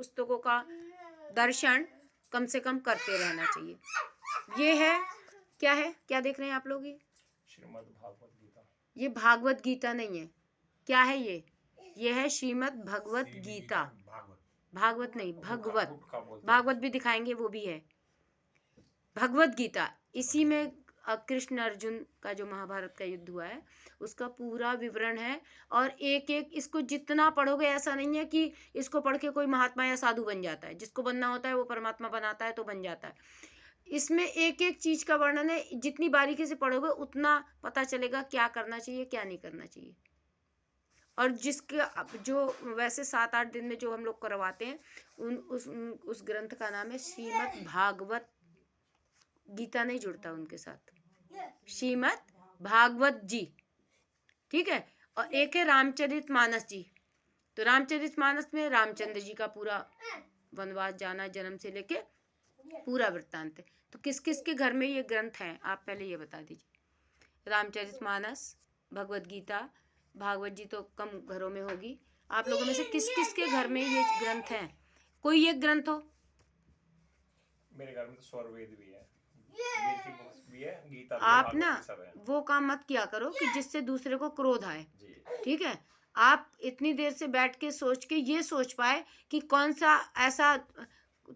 पुस्तकों का दर्शन कम से कम करते रहना चाहिए। ये है क्या देख रहे हैं आप लोग? श्रीमद् भागवत गीता। ये भागवत गीता नहीं है, क्या है ये है श्रीमद् भगवत गीता। भागवत नहीं, भागवत भी दिखाएंगे, वो भी है भगवत गीता। इसी में कृष्ण अर्जुन का जो महाभारत का युद्ध हुआ है उसका पूरा विवरण है। और एक एक इसको जितना पढ़ोगे, ऐसा नहीं है कि इसको पढ़ के कोई महात्मा या साधु बन जाता है। जिसको बनना होता है वो परमात्मा बनाता है तो बन जाता है। इसमें एक एक चीज का वर्णन है। जितनी बारीकी से पढ़ोगे उतना पता चलेगा क्या करना चाहिए, क्या नहीं करना चाहिए। और जिसके जो वैसे 7-8 दिन में जो हम लोग करवाते हैं उस ग्रंथ का नाम है श्रीमद् भागवत गीता। नहीं जुड़ता उनके साथ, श्रीमद् भागवत जी, ठीक है। और एक है रामचरितमानस जी। तो रामचरितमानस में रामचंद्र जी का पूरा वनवास जाना, जन्म से लेके पूरा वृत्तांत है। तो किस किस के घर में ये ग्रंथ हैं, आप पहले ये बता दीजिए। रामचरितमानस, भगवत गीता, भागवत जी तो कम घरों में होगी। आप लोगों में से किस किस के घर में ये ग्रंथ हैं? कोई एक ग्रंथ हो? मेरे घर में तो स्वरवेद भी है, वेद की बुक्स भी है, गीता भी है, आप भागवत ना भी, सब है। वो काम मत किया करो कि जिससे दूसरे को क्रोध आए, ठीक है। आप इतनी देर से बैठ के सोच के ये सोच पाए कि कौन सा ऐसा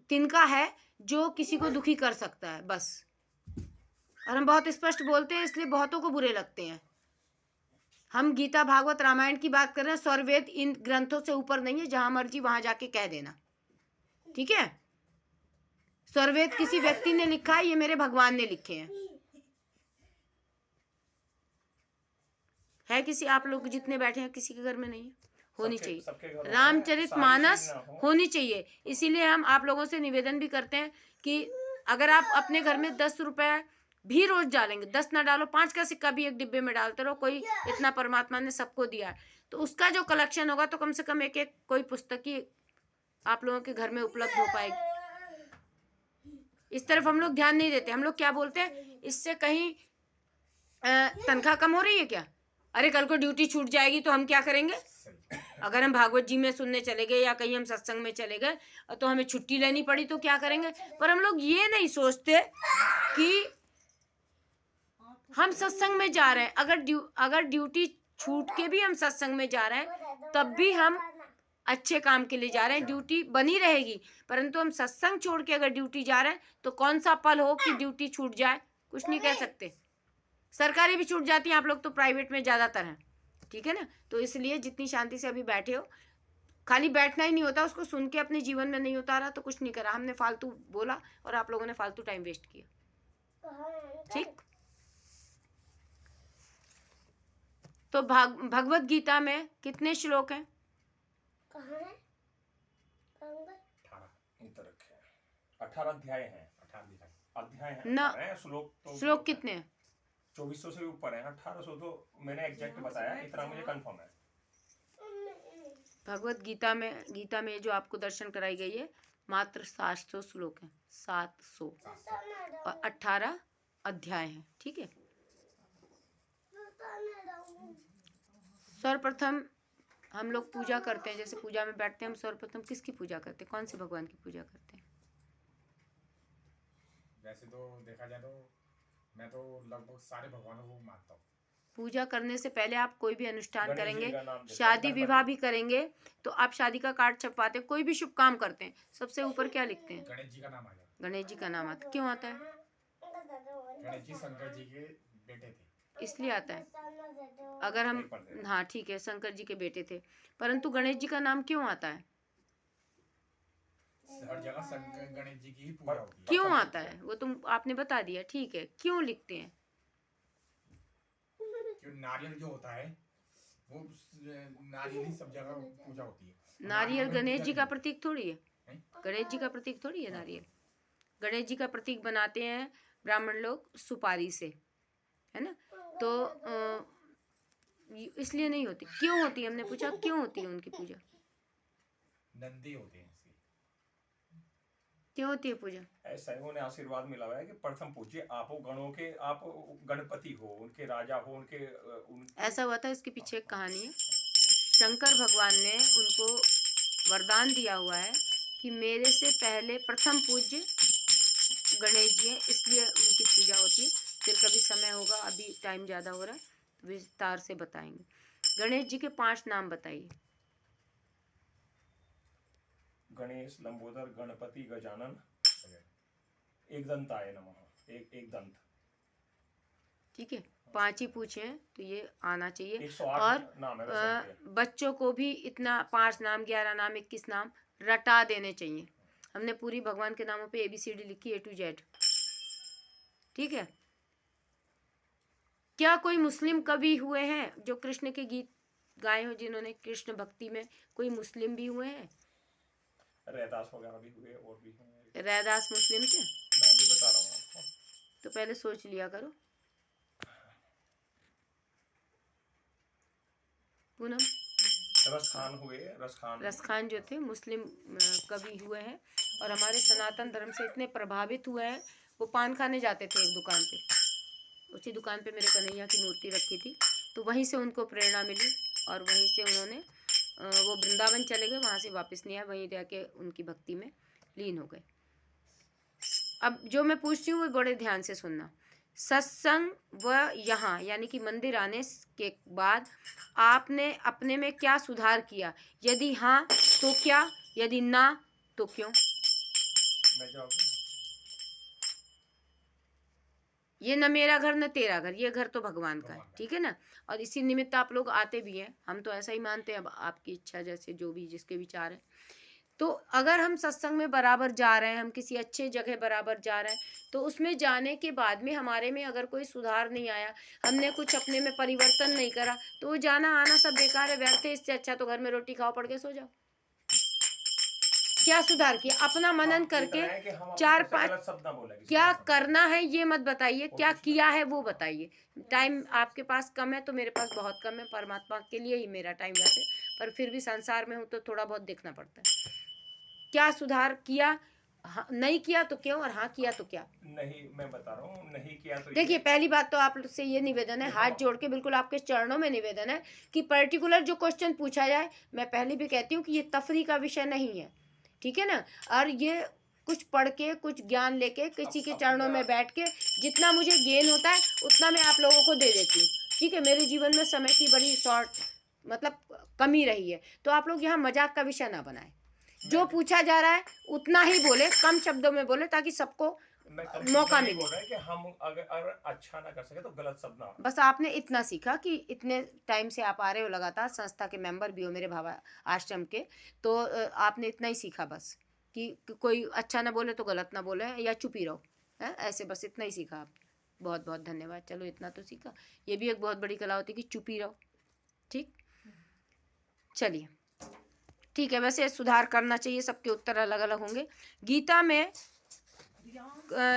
तिनका है जो किसी को दुखी कर सकता है, बस। और हम बहुत स्पष्ट बोलते हैं, इसलिए बहुतों को बुरे लगते हैं। हम गीता, भागवत, रामायण की बात कर रहे हैं। स्वरवेद इन ग्रंथों से ऊपर नहीं है, जहां मर्जी वहां जाके कह देना, ठीक है। स्वरवेद किसी व्यक्ति ने लिखा है, ये मेरे भगवान ने लिखे हैं। है किसी, आप लोग जितने बैठे हैं किसी के घर में नहीं है? होनी चाहिए। रामचरितमानस होनी चाहिए। इसीलिए हम आप लोगों से निवेदन भी करते हैं कि अगर आप अपने घर में 10 रुपए भी रोज डालेंगे, 10 ना डालो, 5 का सिक्का भी एक डिब्बे में डालते रहो। कोई इतना परमात्मा ने सबको दिया है, तो उसका जो कलेक्शन होगा तो कम से कम एक एक कोई पुस्तक ही आप लोगों के घर में उपलब्ध हो पाएगी। इस तरफ हम लोग ध्यान नहीं देते। हम लोग क्या बोलते हैं, इससे कहीं तनख्वाह कम हो रही है क्या? अरे कल को ड्यूटी छूट जाएगी तो हम क्या करेंगे? अगर हम भागवत जी में सुनने चले गए या कहीं हम सत्संग में चले गए तो हमें छुट्टी लेनी पड़ी तो क्या करेंगे? पर हम लोग ये नहीं सोचते कि हम सत्संग में जा रहे हैं। अगर ड्यूटी छूट के भी हम सत्संग में जा रहे हैं तब भी हम अच्छे काम के लिए जा रहे हैं। ड्यूटी बनी रहेगी, परंतु हम सत्संग छोड़ के अगर ड्यूटी जा रहे हैं तो कौन सा पल हो कि ड्यूटी छूट जाए? कुछ नहीं कह सकते। सरकारी भी छूट जाती है, आप लोग तो प्राइवेट में ज़्यादातर हैं, ठीक है ना। तो इसलिए जितनी शांति से अभी बैठे हो, खाली बैठना ही नहीं होता, उसको सुन के अपने जीवन में नहीं उतारा तो कुछ नहीं करा। हमने फालतू बोला और आप लोगों ने फालतू टाइम वेस्ट किया, ठीक। तो भगवत गीता में कितने श्लोक हैं? 18 अध्याय हैं। 18 अध्याय हैं ना, श्लोक कितने हैं? 2400 से ऊपर है। 1800 तो मैंने एग्जैक्ट बताया, इतना मुझे कंफर्म है। भगवत गीता में जो आपको दर्शन कराई गई है मात्र 700 श्लोक हैं, 700, और 18 अध्याय हैं, ठीक है। सर्वप्रथम हम लोग पूजा करते हैं, जैसे पूजा में बैठते हैं, हम सर्वप्रथम किसकी पूजा करते हैं? कौन से भगवान की पूजा करते हैं? वैसे तो देखा जाए तो मैं तो लगभग सारे भगवानों को मानता हूँ। पूजा करने से पहले आप कोई भी अनुष्ठान करेंगे, शादी विवाह भी करेंगे, तो आप शादी का कार्ड छपवाते हैं, कोई भी शुभ काम करते हैं, सबसे ऊपर क्या लिखते हैं? गणेश जी का नाम आ जाता। गणेश जी का नाम आता। क्यों आता है? गणेश जी शंकर जी के बेटे थे, इसलिए आता है। अगर हम, हाँ ठीक है, शंकर जी के बेटे थे, परंतु गणेश जी का नाम क्यों आता है? हर जगह शंकर गणेश जी की ही पूजा होती है। क्यों आता है वो तुम आपने बता दिया, ठीक है। क्यों लिखते हैं? क्यों? नारियल जो होता है वो नारियल ही सब जगह पूजा होती है। नारियल गणेश जी का प्रतीक थोड़ी है, गणेश जी का प्रतीक थोड़ी है नारियल। गणेश जी का प्रतीक बनाते हैं ब्राह्मण लोग सुपारी से, है ना। तो इसलिए नहीं होती। क्यों होती है? हमने पूछा क्यों होती है उनकी पूजा? नंदी होते हैं, क्यों होती है पूजा? ऐसा ही उन्हें आशीर्वाद मिला हुआ है कि प्रथम पूज्य आप हो, गणों के आप गणपति हो, उनके राजा हो, उनके ऐसा हुआ था। इसके पीछे एक कहानी है। शंकर भगवान ने उनको वरदान दिया हुआ है कि मेरे से पहले प्रथम पूज्य गणेश जी हैं, इसलिए उनकी पूजा होती है। फिर कभी समय होगा, अभी टाइम ज़्यादा हो रहा है तो विस्तार से बताएंगे। गणेश जी के 5 नाम बताइए। गणेश, लंबोदर, गणपति, गजानन, एक दंताय नमः, एक दंत। ठीक है, 5 ही पूछे हैं तो ये आना चाहिए। 108 और नाम है वैसे इनके। बच्चों को भी इतना 5 नाम, 11 नाम, 21 नाम रटा देने चाहिए। हमने पूरी भगवान के नामों पे ABCD लिखी A to Z। ठीक है। क्या कोई मुस्लिम कवि हुए हैं जो कृष्ण के गीत गाए हो, जिन्होंने कृष्ण भक्ति में? कोई मुस्लिम भी हुए हैं? रैदास वगैरह भी हुए और भी हुए। रैदास मुस्लिम थे? मैं भी बता रहा हूँ आपको, तो पहले सोच लिया करो। पूनम, रसखान हुए, रसखान जो थे मुस्लिम कवि हुए हैं, और हमारे सनातन धर्म से इतने प्रभावित हुए हैं, वो पान खाने जाते थे एक दुकान पे, उसी दुकान पे मेरे कन्हैया की मूर्ति रखी थी, तो वहीं से उनको प्रेरणा मिली और वहीं से उन्होंने वो वृंदावन चले गए, वहाँ से वापस नहीं आए, वहीं रह के उनकी भक्ति में लीन हो गए। अब जो मैं पूछती हूँ वो बड़े ध्यान से सुनना। सत्संग व यहाँ यानी कि मंदिर आने के बाद आपने अपने में क्या सुधार किया? यदि हाँ तो क्या, यदि ना तो क्यों? मैं जवाब दूं? ये न मेरा घर न तेरा घर, ये घर तो भगवान का है, ठीक है ना। और इसी निमित्त आप लोग आते भी हैं, हम तो ऐसा ही मानते हैं, अब आपकी इच्छा जैसे जो भी जिसके विचार है। तो अगर हम सत्संग में बराबर जा रहे हैं, हम किसी अच्छे जगह बराबर जा रहे हैं, तो उसमें जाने के बाद में हमारे में अगर कोई सुधार नहीं आया, हमने कुछ अपने में परिवर्तन नहीं करा, तो वो जाना आना सब बेकार है, व्यर्थ है। इससे अच्छा तो घर में रोटी खाओ, पड़ के सो जाओ। क्या सुधार किया? अपना मनन करके 4-5 क्या करना है ये मत बताइए, क्या किया है वो बताइए। टाइम आपके पास कम है तो मेरे पास बहुत कम है, परमात्मा के लिए ही मेरा टाइम वैसे, पर फिर भी संसार में हूँ तो थोड़ा बहुत देखना पड़ता है। क्या सुधार किया? हाँ, नहीं किया तो क्यों, और हाँ किया तो क्या? नहीं, मैं बता रहा हूँ, नहीं किया तो देखिए, पहली बात तो आप से ये निवेदन है, हाथ जोड़ के बिल्कुल आपके चरणों में निवेदन है कि पर्टिकुलर जो क्वेश्चन पूछा जाए, मैं पहले भी कहती हूँ कि ये तफरी का विषय नहीं है, ठीक है ना। और ये कुछ पढ़ के, कुछ ज्ञान लेके, किसी के चरणों में बैठ के जितना मुझे गेन होता है उतना मैं आप लोगों को दे देती हूँ, ठीक है। मेरे जीवन में समय की बड़ी शॉर्ट मतलब कमी रही है, तो आप लोग यहाँ मजाक का विषय ना बनाएं। जो पूछा जा रहा है उतना ही बोले, कम शब्दों में बोले, ताकि सबको मौका मिले। बोल रहा है कि हम अगर अच्छा ना कर सके तो गलत शब्द ना। बस आपने इतना सीखा कि इतने टाइम से आप आ रहे हो लगातार, संस्था के मेंबर भी हो मेरे भावा आश्रम के, तो आपने इतना ही सीखा बस कि कोई अच्छा ना बोले तो गलत ना बोले या चुप ही रहो, है ऐसे, बस इतना ही सीखा आप। बहुत बहुत धन्यवाद। चलो इतना तो सीखा, ये भी एक बहुत बड़ी कला होती है कि चुप ही रहो, ठीक। चलिए ठीक है, वैसे सुधार करना चाहिए, सबके उत्तर अलग अलग होंगे। गीता में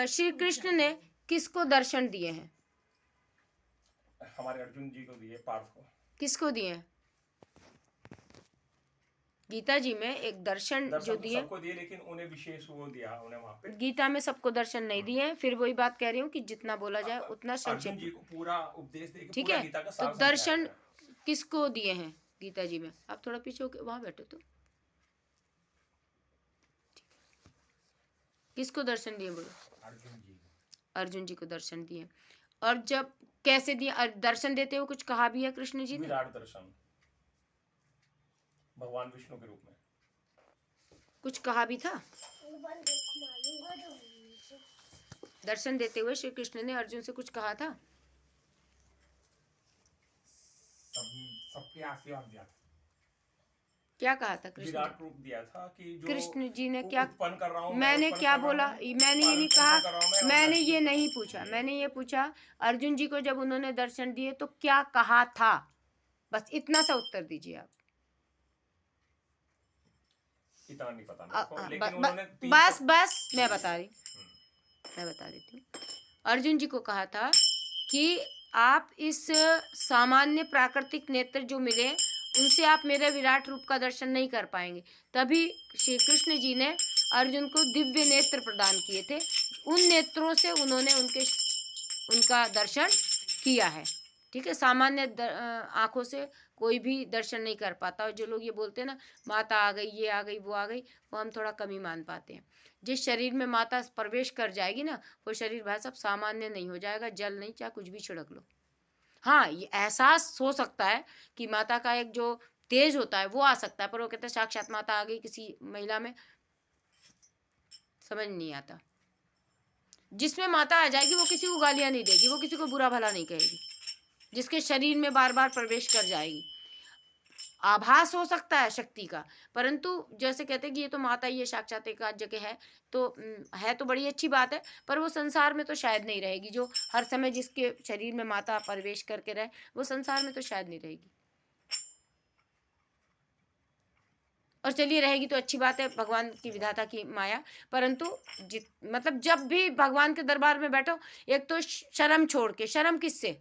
श्री कृष्ण ने किसको दर्शन दिए हैं? हमारे अर्जुन जी को दिए, पार्थ को। किसको दिए हैं? गीता जी में एक दर्शन जो दिए, सबको दिए, लेकिन उन्हें विशेष वो दिया उन्हें वहां पे। गीता में सबको दर्शन नहीं दिए हैं। फिर वही बात कह रही हूँ कि जितना बोला जाए उतना संक्षेप, अर्जुन जी को पूरा उपदेश देके ठीक पूरा है। गीता का तो सार दर्शन किसको दिए हैं गीता जी में? आप थोड़ा पीछे होके वहां बैठो तो, किसको दर्शन दिए बोलो? अर्जुन जी। अर्जुन जी को दर्शन दिए। और जब कैसे दिए दर्शन देते हुए कुछ कहा भी है कृष्ण जी ने? विराट दर्शन, भगवान विष्णु के रूप में कुछ कहा भी था। दर्शन देते हुए श्री कृष्ण ने अर्जुन से कुछ कहा था? सबके आशीर्वाद दिया था। क्या कहा था कृष्ण? विराट रूप दिया था कि जो कृष्ण जी ने क्या उत्पन्न कर रहा हूं, मैंने क्या बोला? मैंने ये नहीं कहा, मैंने ये नहीं पूछा, मैंने ये पूछा अर्जुन जी को जब उन्होंने दर्शन दिए तो क्या कहा था, बस इतना सा उत्तर दीजिए आप। इतना नहीं पता मेरे को, लेकिन उन्होंने बस मैं बता देती हूँ। अर्जुन जी को कहा था कि आप इस सामान्य प्राकृतिक नेत्र जो मिले उनसे आप मेरे विराट रूप का दर्शन नहीं कर पाएंगे। तभी श्री कृष्ण जी ने अर्जुन को दिव्य नेत्र प्रदान किए थे, उन नेत्रों से उन्होंने उनका दर्शन किया है, ठीक है। सामान्य आंखों से कोई भी दर्शन नहीं कर पाता। और जो लोग ये बोलते हैं ना माता आ गई, ये आ गई, वो आ गई, वो हम थोड़ा कम ही मान पाते हैं। जिस शरीर में माता प्रवेश कर जाएगी ना, वो शरीर भाई साहब सामान्य नहीं हो जाएगा, जल नहीं चाहे कुछ भी छिड़क लो। हाँ, ये एहसास हो सकता है कि माता का एक जो तेज होता है वो आ सकता है, पर वो कहते हैं साक्षात माता आ गई किसी महिला में, समझ नहीं आता। जिसमें माता आ जाएगी वो किसी को गालियां नहीं देगी, वो किसी को बुरा भला नहीं कहेगी, जिसके शरीर में बार बार प्रवेश कर जाएगी। आभास हो सकता है शक्ति का, परंतु जैसे कहते हैं कि ये तो माता ही है, साक्षात एक आध जगह है, तो है तो बड़ी अच्छी बात है, पर वो संसार में तो शायद नहीं रहेगी। जो हर समय जिसके शरीर में माता प्रवेश करके रहे, वो संसार में तो शायद नहीं रहेगी। और चलिए रहेगी तो अच्छी बात है, भगवान की विधाता की माया। परंतु मतलब जब भी भगवान के दरबार में बैठो, एक तो शर्म छोड़ के, शर्म किससे,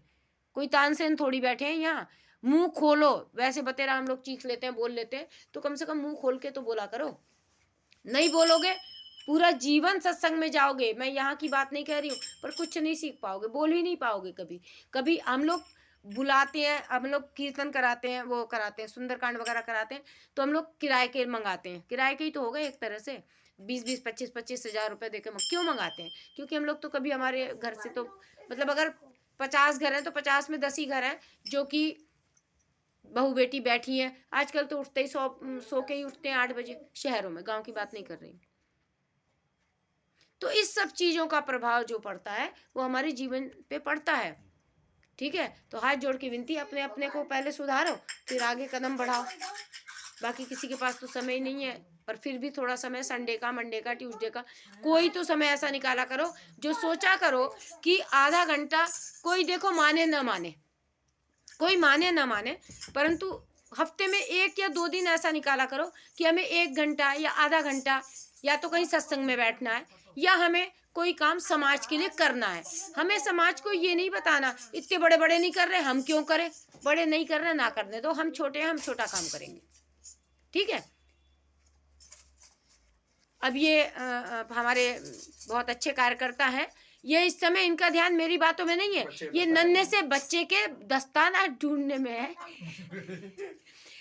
कोई तानसेन थोड़ी बैठे हैं यहाँ, मुंह खोलो। वैसे बतेरा हम लोग चीख लेते हैं, बोल लेते हैं, तो कम से कम मुंह खोल के तो बोला करो। नहीं बोलोगे, पूरा जीवन सत्संग में जाओगे, मैं यहाँ की बात नहीं कह रही हूँ, पर कुछ नहीं सीख पाओगे, बोल ही नहीं पाओगे कभी। कभी हम लोग बुलाते हैं, हम लोग कीर्तन कराते हैं, वो कराते हैं, सुंदरकांड वगैरह कराते हैं, तो हम लोग किराए के मंगाते हैं। किराए के ही तो हो गए एक तरह से, 20-20, 25-25 हजार रुपये देके क्यों मंगाते हैं? क्योंकि हम लोग तो कभी हमारे घर से तो मतलब अगर 50 घर हैं तो 50 में 10 ही घर हैं जो कि बहू बेटी बैठी है। आजकल तो उठते ही सो के ही उठते हैं 8 बजे, शहरों में, गांव की बात नहीं कर रही। तो इस सब चीज़ों का प्रभाव जो पड़ता है वो हमारे जीवन पे पड़ता है। ठीक है, तो हाथ जोड़ के विनती, अपने अपने को पहले सुधारो, फिर आगे कदम बढ़ाओ। बाकी किसी के पास तो समय ही नहीं है, पर फिर भी थोड़ा समय संडे का, मंडे का, ट्यूसडे का, कोई तो समय ऐसा निकाला करो जो सोचा करो कि आधा घंटा, कोई देखो माने न माने, कोई माने न माने, परंतु हफ्ते में 1 या 2 दिन ऐसा निकाला करो कि हमें 1 घंटा या आधा घंटा या तो कहीं सत्संग में बैठना है, या हमें कोई काम समाज के लिए करना है। हमें समाज को ये नहीं बताना इतने बड़े बड़े नहीं कर रहे, हम क्यों करें, बड़े नहीं कर रहे ना करने दो, हम छोटे हैं, हम छोटा काम करेंगे। ठीक है, अब ये हमारे बहुत अच्छे कार्यकर्ता हैं, ये इस समय इनका ध्यान मेरी बातों में नहीं है, ये नन्हे से बच्चे के दस्ताना ढूंढने में है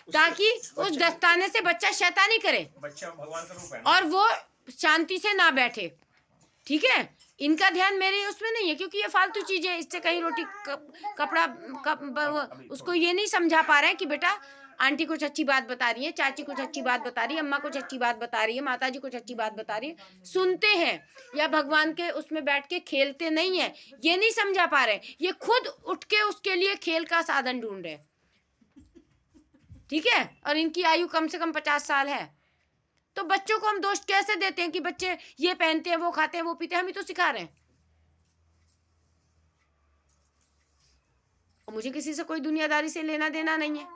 ताकि उस दस्ताने से बच्चा शैतानी करे, बच्चा भगवान का रूप है, और वो शांति से ना बैठे। ठीक है, इनका ध्यान मेरे उसमें नहीं है, क्योंकि ये फालतू चीजें, इससे कहीं रोटी कपड़ा उसको ये नहीं समझा पा रहे हैं कि बेटा आंटी कुछ अच्छी बात बता रही है, चाची कुछ अच्छी बात बता रही है, अम्मा कुछ अच्छी बात बता रही है, माता जी कुछ अच्छी बात बता रही है, सुनते हैं या भगवान के उसमें बैठ के खेलते नहीं है, ये नहीं समझा पा रहे, ये खुद उठ के उसके लिए खेल का साधन ढूंढ रहे। ठीक है, और इनकी आयु कम से कम 50 साल है। तो बच्चों को हम दोष कैसे देते हैं कि बच्चे ये पहनते हैं, वो खाते हैं, वो पीते हैं, हम ही तो सिखा रहे हैं। और मुझे किसी से कोई दुनियादारी से लेना देना नहीं है।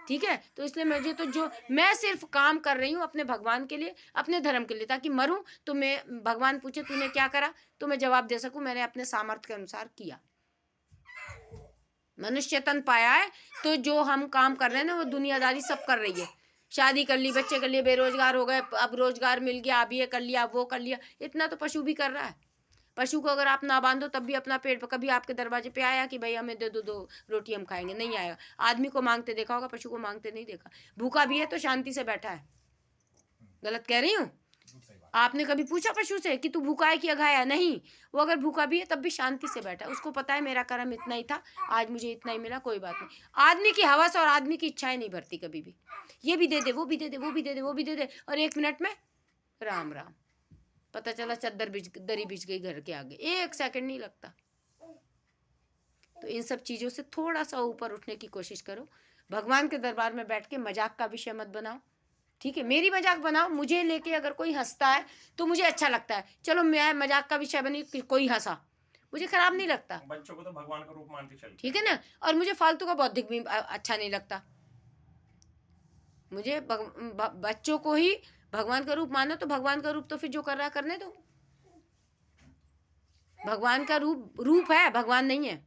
ठीक है, तो इसलिए मुझे तो जो मैं सिर्फ काम कर रही हूँ अपने भगवान के लिए, अपने धर्म के लिए, ताकि मरूं तो मैं भगवान पूछे तूने क्या करा, तो मैं जवाब दे सकूं मैंने अपने सामर्थ्य के अनुसार किया। मनुष्य तन पाया है, तो जो हम काम कर रहे हैं ना वो दुनियादारी सब कर रही है। शादी कर ली, बच्चे कर लिए, बेरोजगार हो गए, अब रोजगार मिल गया, अब ये कर लिया, अब वो कर लिया, इतना तो पशु भी कर रहा है। पशु को अगर आप ना बांधो तब भी अपना पेट, कभी आपके दरवाजे पे आया कि भाई हमें दे दो 2 रोटी हम खाएंगे, नहीं आएगा। आदमी को मांगते देखा होगा, पशु को मांगते नहीं देखा। भूखा भी है तो शांति से बैठा है। गलत कह रही हूँ? आपने कभी पूछा पशु से कि तू भूखा है कि अघाया? नहीं, वो अगर भूखा भी है तब भी शांति से बैठा है। उसको पता है मेरा कर्म इतना ही था, आज मुझे इतना ही मिला, कोई बात नहीं। आदमी की हवस और आदमी की इच्छाएं नहीं भरती कभी भी, ये भी दे दे, वो भी दे दे, वो भी दे दे, वो भी दे दे, और 1 मिनट में राम राम, पता चला चद्दर दरी बिछ गई घर के आगे, 1 सेकंड नहीं लगता। तो इन सब चीज़ों से थोड़ा सा ऊपर उठने की कोशिश करो। भगवान के दरबार में बैठ के मजाक का विषय मत बनाओ। ठीक है, मेरी मजाक बनाओ, मुझे लेके अगर कोई हंसता है तो मुझे अच्छा लगता है, चलो मैं मजाक का विषय बनी, कोई हंसा, मुझे खराब नहीं लगता। बच्चों को तो भगवान का रूप मान के चलते। ठीक है ना, और मुझे फालतू का बौद्धिक भी अच्छा नहीं लगता। मुझे बच्चों को ही भगवान का रूप मानो, तो भगवान का रूप तो फिर जो कर रहा है करने दो। भगवान का रूप है, भगवान नहीं है,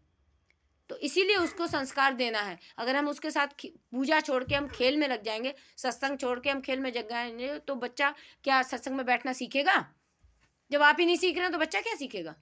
तो इसीलिए उसको संस्कार देना है। अगर हम उसके साथ पूजा छोड़ के हम खेल में लग जाएंगे, सत्संग छोड़ के हम खेल में जग जाएंगे, तो बच्चा क्या सत्संग में बैठना सीखेगा? जब आप ही नहीं सीख रहे हैं तो बच्चा क्या सीखेगा?